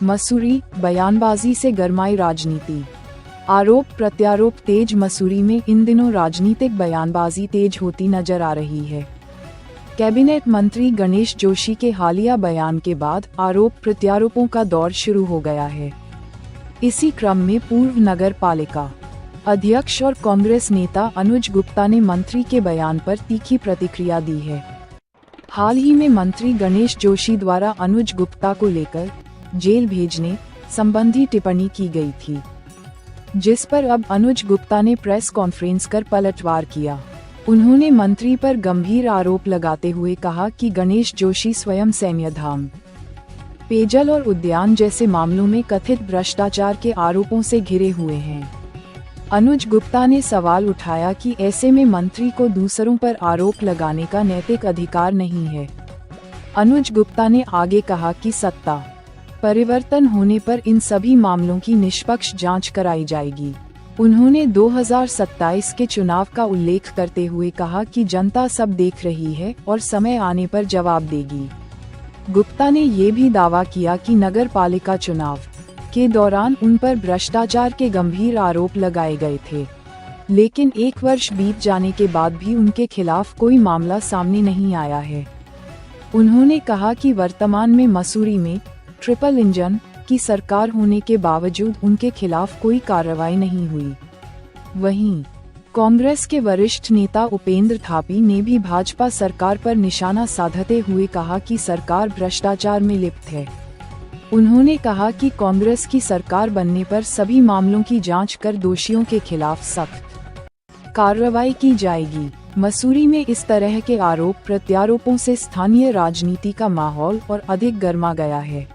मसूरी, बयानबाजी से गरमाई राजनीति। आरोप प्रत्यारोप तेज। मसूरी में इन दिनों राजनीतिक बयानबाजी तेज होती नजर आ रही है। कैबिनेट मंत्री गणेश जोशी के हालिया बयान के बाद आरोप प्रत्यारोपों का दौर शुरू हो गया है। इसी क्रम में पूर्व नगर पालिका अध्यक्ष और कांग्रेस नेता अनुज गुप्ता ने मंत्री के बयान पर तीखी प्रतिक्रिया दी है। हाल ही में मंत्री गणेश जोशी द्वारा अनुज गुप्ता को लेकर जेल भेजने संबंधी टिप्पणी की गई थी, जिस पर अब अनुज गुप्ता ने प्रेस कॉन्फ्रेंस कर पलटवार किया। उन्होंने मंत्री पर गंभीर आरोप लगाते हुए कहा कि गणेश जोशी स्वयं सैन्यधाम, पेयजल और उद्यान जैसे मामलों में कथित भ्रष्टाचार के आरोपों से घिरे हुए हैं। अनुज गुप्ता ने सवाल उठाया कि ऐसे में मंत्री को दूसरों पर आरोप लगाने का नैतिक अधिकार नहीं है। अनुज गुप्ता ने आगे कहा कि सत्ता परिवर्तन होने पर इन सभी मामलों की निष्पक्ष जांच कराई जाएगी। उन्होंने 2027 के चुनाव का उल्लेख करते हुए कहा कि जनता सब देख रही है और समय आने पर जवाब देगी। गुप्ता ने ये भी दावा किया कि नगर पालिका चुनाव के दौरान उन पर भ्रष्टाचार के गंभीर आरोप लगाए गए थे, लेकिन 1 वर्ष बीत जाने के बाद भी उनके खिलाफ कोई मामला सामने नहीं आया है। उन्होंने कहा कि वर्तमान में मसूरी में ट्रिपल इंजन की सरकार होने के बावजूद उनके खिलाफ कोई कार्रवाई नहीं हुई। वहीं कांग्रेस के वरिष्ठ नेता उपेंद्र थापी ने भी भाजपा सरकार पर निशाना साधते हुए कहा कि सरकार भ्रष्टाचार में लिप्त है। उन्होंने कहा कि कांग्रेस की सरकार बनने पर सभी मामलों की जांच कर दोषियों के खिलाफ सख्त कार्रवाई की जाएगी। मसूरी में इस तरह के आरोप प्रत्यारोपों से स्थानीय राजनीति का माहौल और अधिक गर्मा गया है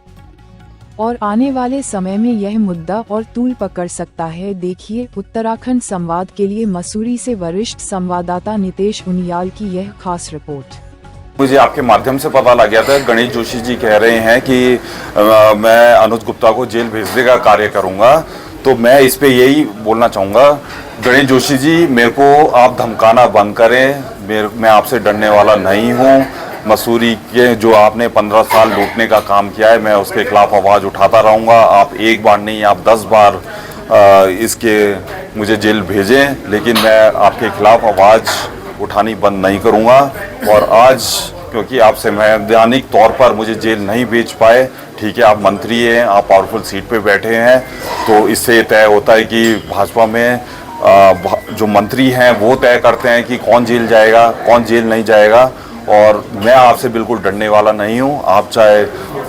और आने वाले समय में यह मुद्दा और तूल पकड़ सकता है। देखिए उत्तराखंड संवाद के लिए मसूरी से वरिष्ठ संवाददाता नितेश उनियाल की यह खास रिपोर्ट। मुझे आपके माध्यम से पता लग गया था, गणेश जोशी जी कह रहे हैं कि मैं अनुज गुप्ता को जेल भेजने का कार्य करूंगा। तो मैं इस पे यही बोलना चाहूँगा, गणेश जोशी जी मेरे को आप धमकाना बंद करें। मैं आपसे डरने वाला नहीं हूँ। मसूरी के जो आपने 15 साल लूटने का काम किया है, मैं उसके खिलाफ आवाज़ उठाता रहूँगा। आप एक बार नहीं, आप 10 बार इसके मुझे जेल भेजें, लेकिन मैं आपके खिलाफ आवाज़ उठानी बंद नहीं करूँगा। और आज क्योंकि आप संवैधानिक तौर पर मुझे जेल नहीं भेज पाए, ठीक है, आप मंत्री हैं, आप पावरफुल सीट पे बैठे हैं, तो इससे तय होता है कि भाजपा में जो मंत्री हैं वो तय करते हैं कि कौन जेल जाएगा, कौन जेल नहीं जाएगा। और मैं आपसे बिल्कुल डरने वाला नहीं हूँ। आप चाहे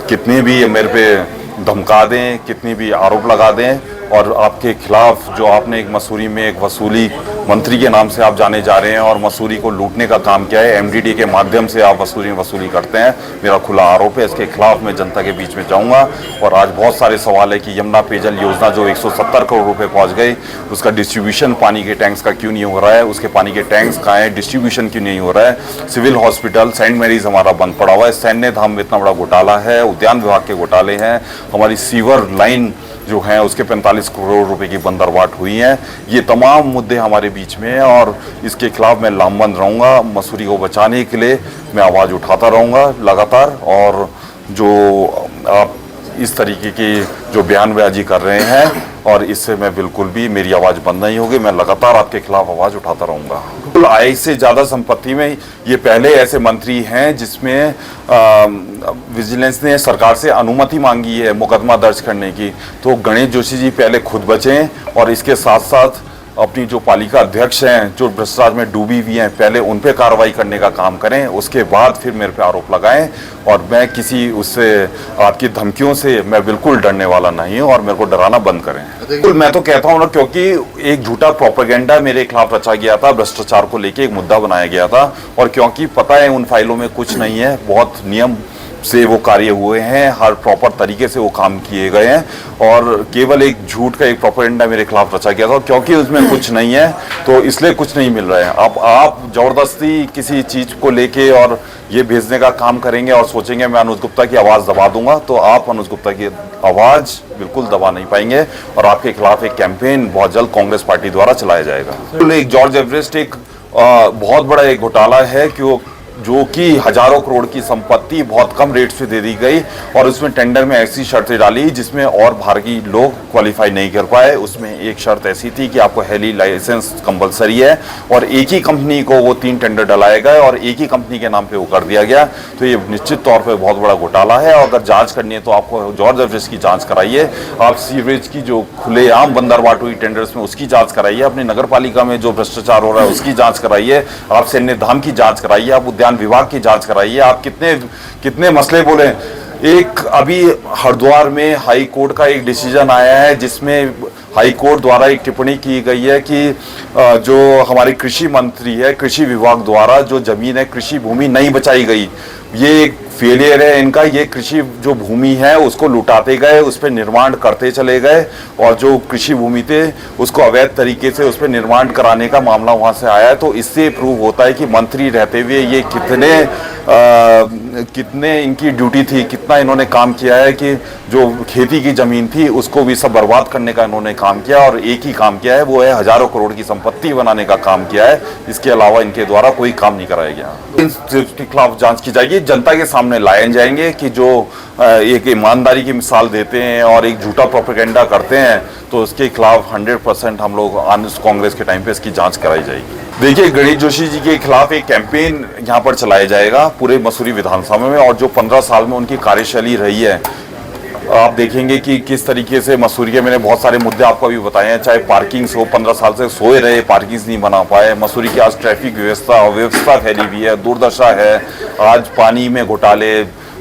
कितने भी मेरे पे धमका दें, कितनी भी आरोप लगा दें, और आपके खिलाफ जो आपने एक मसूरी में एक वसूली मंत्री के नाम से आप जाने जा रहे हैं और मसूरी को लूटने का काम किया है, एमडीडी के माध्यम से आप मसूरी में वसूली करते हैं, मेरा खुला आरोप है। इसके खिलाफ मैं जनता के बीच में जाऊंगा। और आज बहुत सारे सवाल है कि यमुना पेयजल योजना जो 170 करोड़ रुपए पहुंच गई, उसका डिस्ट्रीब्यूशन पानी के टैंक्स का क्यों नहीं हो रहा है, उसके पानी के टैंक्स कहाँ हैं, डिस्ट्रीब्यूशन क्यों नहीं हो रहा है। सिविल हॉस्पिटल सेंट मैरीज हमारा बंद पड़ा हुआ है, सैन्य धाम में इतना बड़ा घोटाला है, उद्यान विभाग के घोटाले हैं, हमारी सीवर लाइन जो है उसके 45 करोड़ रुपए की बंदरवाट हुई है। ये तमाम मुद्दे हमारे बीच में हैं और इसके खिलाफ मैं लामबंद रहूँगा। मसूरी को बचाने के लिए मैं आवाज़ उठाता रहूँगा लगातार। और जो आप इस तरीके की जो बयानबाजी कर रहे हैं, और इससे मैं बिल्कुल भी, मेरी आवाज़ बंद नहीं होगी। मैं लगातार आपके खिलाफ आवाज़ उठाता रहूँगा। आय से ज़्यादा संपत्ति में ये पहले ऐसे मंत्री हैं जिसमें विजिलेंस ने सरकार से अनुमति मांगी है मुकदमा दर्ज करने की। तो गणेश जोशी जी पहले खुद बचें और इसके साथ साथ अपनी जो पालिका अध्यक्ष हैं जो भ्रष्टाचार में डूबी हुई हैं, पहले उन पे कार्रवाई करने का काम करें, उसके बाद फिर मेरे पे आरोप लगाएं। और मैं किसी उससे आपकी धमकियों से मैं बिल्कुल डरने वाला नहीं हूं और मेरे को डराना बंद करें। बिल्कुल मैं तो कहता हूं ना, क्योंकि एक झूठा प्रोपेगेंडा मेरे खिलाफ रचा गया था, भ्रष्टाचार को लेके एक मुद्दा बनाया गया था, और क्योंकि पता है उन फाइलों में कुछ नहीं है, बहुत नियम से वो कार्य हुए हैं, हर प्रॉपर तरीके से वो काम किए गए हैं, और केवल एक झूठ का एक प्रोपेगेंडा मेरे खिलाफ रचा गया था, क्योंकि उसमें कुछ नहीं है तो इसलिए कुछ नहीं मिल रहा है। अब आप जबरदस्ती किसी चीज़ को लेके और ये भेजने का काम करेंगे और सोचेंगे मैं अनुज गुप्ता की आवाज़ दबा दूंगा, तो आप अनुज गुप्ता की आवाज़ बिल्कुल दबा नहीं पाएंगे और आपके खिलाफ एक कैंपेन बहुत जल्द कांग्रेस पार्टी द्वारा चलाया जाएगा। एक जॉर्ज एवरेस्ट एक बहुत बड़ा एक घोटाला है कि वो जो कि हजारों करोड़ की संपत्ति बहुत कम रेट से दे दी गई और उसमें टेंडर में ऐसी शर्तें डाली जिसमें और बाहरी लोग क्वालिफाई नहीं कर पाए। उसमें एक शर्त ऐसी थी कि आपको हेली लाइसेंस कंपलसरी है और एक ही कंपनी को वो 3 टेंडर डलाए गए और एक ही कंपनी के नाम पे वो कर दिया गया। तो ये निश्चित तौर पे बहुत बड़ा घोटाला है और अगर जांच करनी है तो आपको जॉर्ज एवरेस्ट की जांच कराइए, आप सीवरेज की जो खुलेआम बंदरबाट हुई टेंडर्स में उसकी जांच कराइए, अपनी नगर पालिका में जो भ्रष्टाचार हो रहा है उसकी जांच कराइए, आप सैन्य धाम की जांच कराइए, आप उद्यान विभाग की जांच कराइए। आप कितने मसले बोले। एक अभी हरिद्वार में हाई कोर्ट का एक डिसीजन आया है जिसमें हाई कोर्ट द्वारा एक टिप्पणी की गई है कि जो हमारे कृषि मंत्री है, कृषि विभाग द्वारा जो जमीन है, कृषि भूमि नहीं बचाई गई, ये एक फेलियर है इनका। ये कृषि जो भूमि है उसको लुटाते गए, उस पर निर्माण करते चले गए और जो कृषि भूमि थे उसको अवैध तरीके से उस पर निर्माण कराने का मामला वहां से आया है। तो इससे प्रूव होता है कि मंत्री रहते हुए ये कितने इनकी ड्यूटी थी, कितना इन्होंने काम किया है कि जो खेती की जमीन थी उसको भी सब बर्बाद करने का इन्होंने काम किया और एक ही काम किया है, वो है हजारों करोड़ की संपत्ति बनाने का काम किया है। इसके अलावा इनके द्वारा कोई काम नहीं कराया गया। इनके खिलाफ जांच की जाएगी, जनता के सामने लाए जाएंगे कि जो एक ईमानदारी की मिसाल देते हैं और एक झूठा प्रोपेगेंडा करते हैं, तो उसके खिलाफ 100% हम लोग कांग्रेस के टाइम पे इसकी जांच कराई जाएगी। देखिए, गणेश जोशी जी के खिलाफ एक कैंपेन यहाँ पर चलाया जाएगा पूरे मसूरी विधानसभा में और जो 15 साल में उनकी कार्यशैली रही है, आप देखेंगे कि किस तरीके से मसूरी के, मैंने बहुत सारे मुद्दे आपको अभी बताए हैं, चाहे पार्किंग्स हो, 15 साल से सोए रहे, पार्किंग्स नहीं बना पाए। मसूरी की आज ट्रैफिक व्यवस्था फैली हुई है, दुर्दशा है। आज पानी में घोटाले,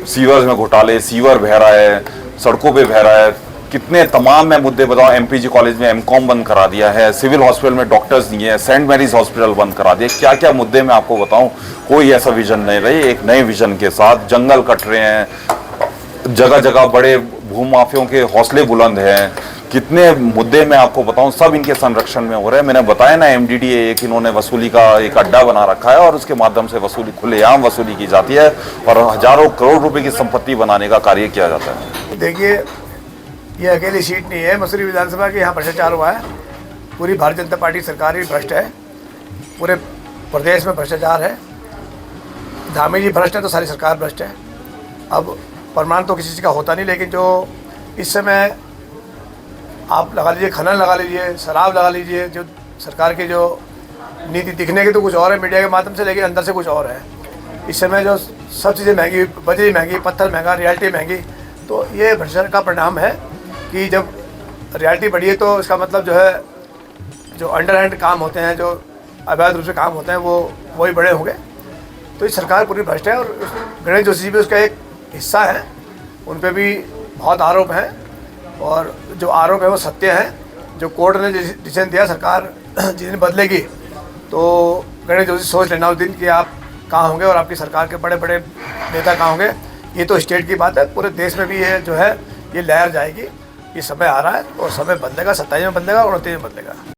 सीवर्स में घोटाले, सीवर बह रहा है, सड़कों पे बह रहा है, कितने तमाम मैं मुद्दे बताऊं। एमपीजी कॉलेज में एमकॉम बंद करा दिया है, सिविल हॉस्पिटल में डॉक्टर्स नहीं है, सेंट मैरीज हॉस्पिटल बंद करा दिया, क्या क्या मुद्दे मैं आपको बताऊं। कोई ऐसा विजन नहीं रही, एक नए विजन के साथ जंगल कट रहे हैं, जगह जगह बड़े भूमाफियों के हौसले बुलंद हैं, कितने मुद्दे मैं आपको बताऊं, सब इनके संरक्षण में हो रहे हैं। मैंने बताया ना, एमडीडीए एक इन्होंने वसूली का एक अड्डा बना रखा है और उसके माध्यम से वसूली, खुलेआम वसूली की जाती है और हजारों करोड़ रुपए की संपत्ति बनाने का कार्य किया जाता है। देखिए, ये अकेली सीट नहीं है मसूरी विधानसभा की, यहाँ भ्रष्टाचार हुआ है। पूरी भारतीय जनता पार्टी सरकार ही भ्रष्ट है, पूरे प्रदेश में भ्रष्टाचार है। धामी जी भ्रष्ट है तो सारी सरकार भ्रष्ट है। अब प्रमाण तो किसी चीज़ का होता नहीं, लेकिन जो इस समय आप लगा लीजिए, खनन लगा लीजिए, शराब लगा लीजिए, जो सरकार की जो नीति दिखने की तो कुछ और है मीडिया के माध्यम से, लेकिन अंदर से कुछ और है। इस समय जो सब चीज़ें महंगी, बजरी महंगी, पत्थर महंगा, रियल्टी महंगी, तो ये भ्रष्टाचार का परिणाम है कि जब रियल्टी बढ़ी है तो इसका मतलब जो है, जो अंडर हैंड काम होते हैं, जो अवैध रूप से काम होते हैं, वो ही बड़े होंगे। तो ये सरकार पूरी भ्रष्ट है और गणेश जोशी जी भी उसका एक हिस्सा है। उन पे भी बहुत आरोप हैं और जो आरोप है वो सत्य है। जो कोर्ट ने डिसीजन दिया, सरकार जिस दिन बदलेगी तो गणेश जोशी सोच लेना उस दिन कि आप कहाँ होंगे और आपकी सरकार के बड़े बड़े नेता कहाँ होंगे। ये तो स्टेट की बात है, पूरे देश में भी ये जो है ये लहर जाएगी। ये समय आ रहा है और समय बदलेगा, 27 में बदलेगा, 29 में बदलेगा।